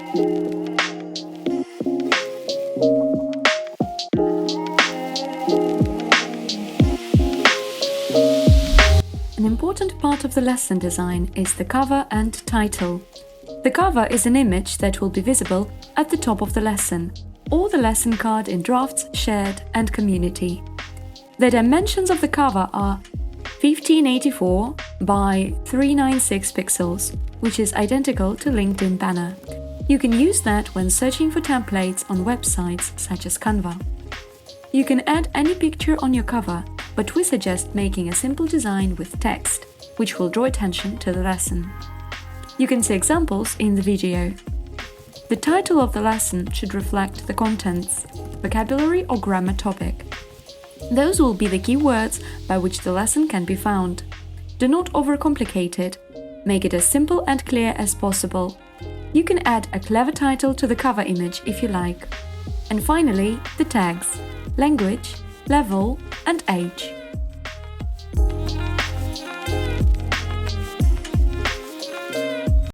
An important part of the lesson design is the cover and title. The cover is an image that will be visible at the top of the lesson, or the lesson card in Drafts, Shared and Community. The dimensions of the cover are 1584 by 396 pixels, which is identical to LinkedIn banner. You can use that when searching for templates on websites such as Canva. You can add any picture on your cover, but we suggest making a simple design with text, which will draw attention to the lesson. You can see examples in the video. The title of the lesson should reflect the contents, vocabulary or grammar topic. Those will be the key words by which the lesson can be found. Do not overcomplicate it. Make it as simple and clear as possible. You can add a clever title to the cover image if you like. And finally, the tags: language, level and age.